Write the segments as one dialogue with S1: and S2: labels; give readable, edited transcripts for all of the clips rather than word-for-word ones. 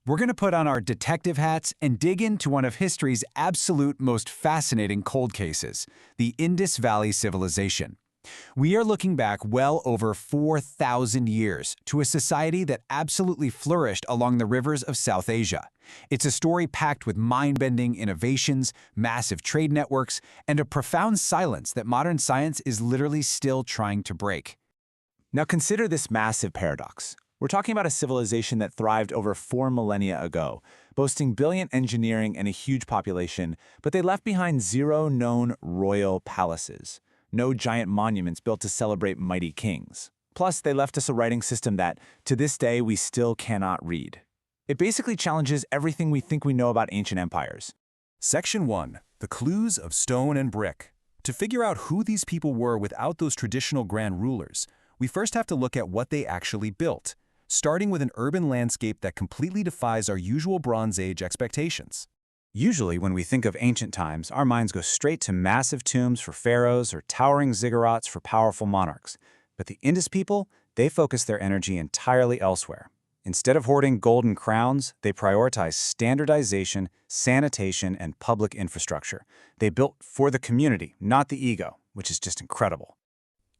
S1: We're going to put on our detective hats and dig into one of history's absolute most fascinating cold cases, the Indus Valley Civilization. We are looking back well over 4,000 years to a society that absolutely flourished along the rivers of South Asia. It's a story packed with mind-bending innovations, massive trade networks, and a profound silence that modern science is literally still trying to break.
S2: Now consider this massive paradox. We're talking about a civilization that thrived over 4 millennia ago, boasting brilliant engineering and a huge population, but they left behind 0 known royal palaces, no giant monuments built to celebrate mighty kings. Plus, they left us a writing system that, to this day, we still cannot read. It basically challenges everything we think we know about ancient empires.
S3: Section 1. The Clues of Stone and Brick. To figure out who these people were without those traditional grand rulers, we first have to look at what they actually built, starting with an urban landscape that completely defies our usual Bronze Age expectations.
S2: Usually, when we think of ancient times, our minds go straight to massive tombs for pharaohs or towering ziggurats for powerful monarchs. But the Indus people, they focused their energy entirely elsewhere. Instead of hoarding golden crowns, they prioritized standardization, sanitation, and public infrastructure. They built for the community, not the ego, which is just incredible.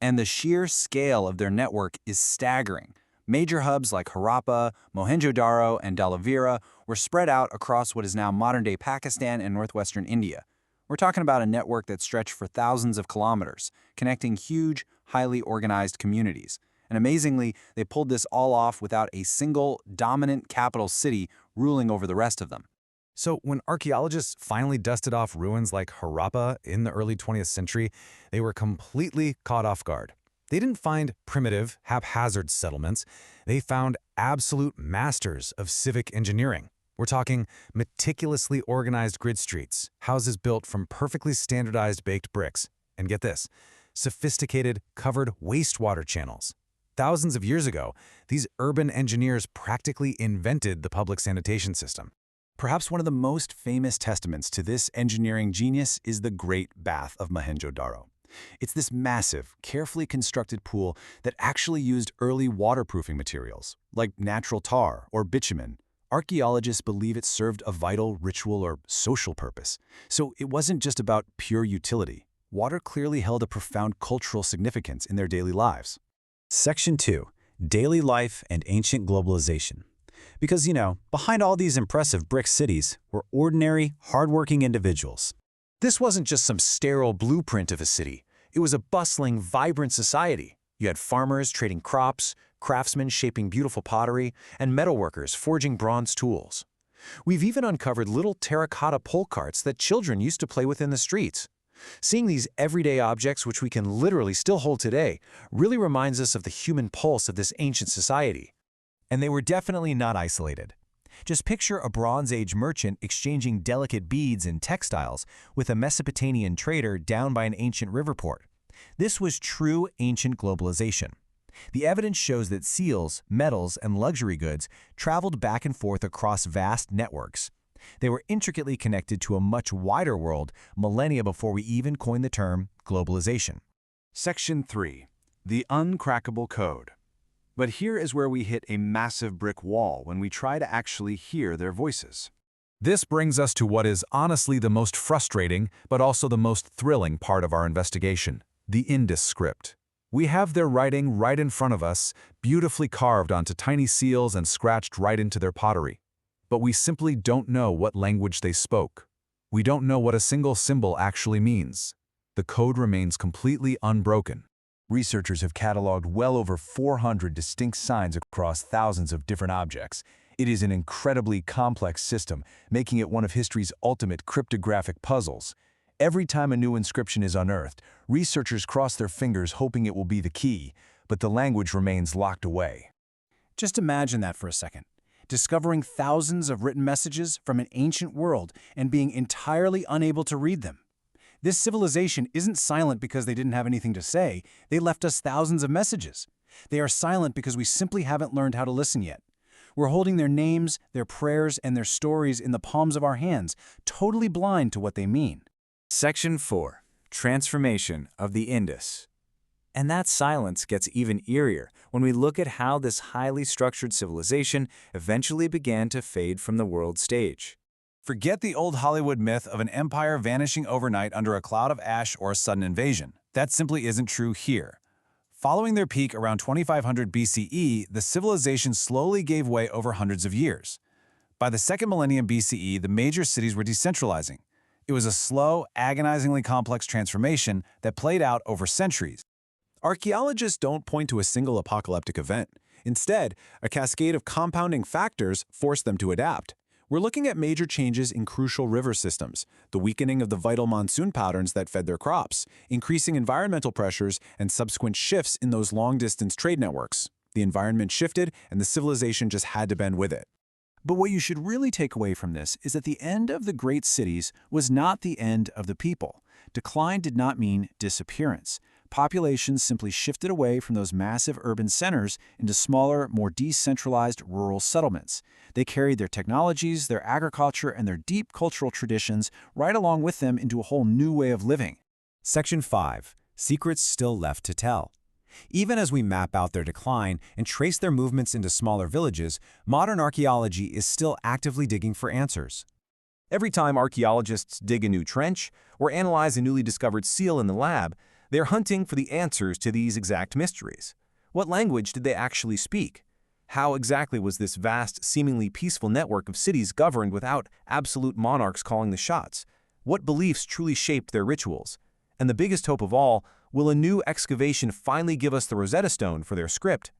S1: And the sheer scale of their network is staggering. Major hubs like Harappa, Mohenjo-daro, and Dhalavira were spread out across what is now modern-day Pakistan and northwestern India. We're talking about a network that stretched for thousands of kilometers, connecting huge, highly organized communities. And amazingly, they pulled this all off without a single dominant capital city ruling over the rest of them.
S3: So when archaeologists finally dusted off ruins like Harappa in the early 20th century, they were completely caught off guard. They didn't find primitive, haphazard settlements. They found absolute masters of civic engineering. We're talking meticulously organized grid streets, houses built from perfectly standardized baked bricks. And get this, sophisticated, covered wastewater channels. Thousands of years ago, these urban engineers practically invented the public sanitation system.
S1: Perhaps one of the most famous testaments to this engineering genius is the Great Bath of Mohenjo-daro. It's this massive, carefully constructed pool that actually used early waterproofing materials, like natural tar or bitumen. Archaeologists believe it served a vital ritual or social purpose. So it wasn't just about pure utility. Water clearly held a profound cultural significance in their daily lives.
S2: Section 2. Daily Life and Ancient Globalization. Because, behind all these impressive brick cities were ordinary, hardworking individuals.
S1: This wasn't just some sterile blueprint of a city. It was a bustling, vibrant society. You had farmers trading crops, craftsmen shaping beautiful pottery, and metalworkers forging bronze tools. We've even uncovered little terracotta pole carts that children used to play with in the streets. Seeing these everyday objects, which we can literally still hold today, really reminds us of the human pulse of this ancient society. And they were definitely not isolated. Just picture a Bronze Age merchant exchanging delicate beads and textiles with a Mesopotamian trader down by an ancient river port. This was true ancient globalization. The evidence shows that seals, metals, and luxury goods traveled back and forth across vast networks. They were intricately connected to a much wider world millennia before we even coined the term globalization.
S3: Section 3. The Uncrackable Code. But here is where we hit a massive brick wall when we try to actually hear their voices. This brings us to what is honestly the most frustrating, but also the most thrilling part of our investigation, the Indus script. We have their writing right in front of us, beautifully carved onto tiny seals and scratched right into their pottery. But we simply don't know what language they spoke. We don't know what a single symbol actually means. The code remains completely unbroken. Researchers have cataloged well over 400 distinct signs across thousands of different objects. It is an incredibly complex system, making it one of history's ultimate cryptographic puzzles. Every time a new inscription is unearthed, researchers cross their fingers hoping it will be the key, but the language remains locked away.
S1: Just imagine that for a second. Discovering thousands of written messages from an ancient world and being entirely unable to read them. This civilization isn't silent because they didn't have anything to say. They left us thousands of messages. They are silent because we simply haven't learned how to listen yet. We're holding their names, their prayers, and their stories in the palms of our hands, totally blind to what they mean.
S2: Section 4. Transformation of the Indus.
S4: And that silence gets even eerier when we look at how this highly structured civilization eventually began to fade from the world stage.
S3: Forget the old Hollywood myth of an empire vanishing overnight under a cloud of ash or a sudden invasion. That simply isn't true here. Following their peak around 2500 BCE, the civilization slowly gave way over hundreds of years. By the second millennium BCE, the major cities were decentralizing. It was a slow, agonizingly complex transformation that played out over centuries. Archaeologists don't point to a single apocalyptic event. Instead, a cascade of compounding factors forced them to adapt. We're looking at major changes in crucial river systems, the weakening of the vital monsoon patterns that fed their crops, increasing environmental pressures, and subsequent shifts in those long-distance trade networks. The environment shifted, and the civilization just had to bend with it. But what you should really take away from this is that the end of the great cities was not the end of the people. Decline did not mean disappearance. Populations simply shifted away from those massive urban centers into smaller, more decentralized rural settlements. They carried their technologies, their agriculture, and their deep cultural traditions right along with them into a whole new way of living.
S1: Section 5. Secrets still left to tell. Even as we map out their decline and trace their movements into smaller villages, modern archaeology is still actively digging for answers. Every time archaeologists dig a new trench or analyze a newly discovered seal in the lab, they're hunting for the answers to these exact mysteries. What language did they actually speak? How exactly was this vast, seemingly peaceful network of cities governed without absolute monarchs calling the shots? What beliefs truly shaped their rituals? And the biggest hope of all, will a new excavation finally give us the Rosetta Stone for their script?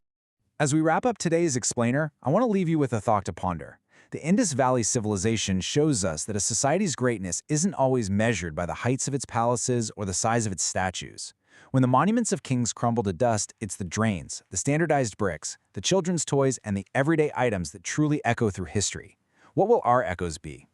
S2: As we wrap up today's explainer, I want to leave you with a thought to ponder. The Indus Valley Civilization shows us that a society's greatness isn't always measured by the heights of its palaces or the size of its statues. When the monuments of kings crumble to dust, it's the drains, the standardized bricks, the children's toys, and the everyday items that truly echo through history. What will our echoes be?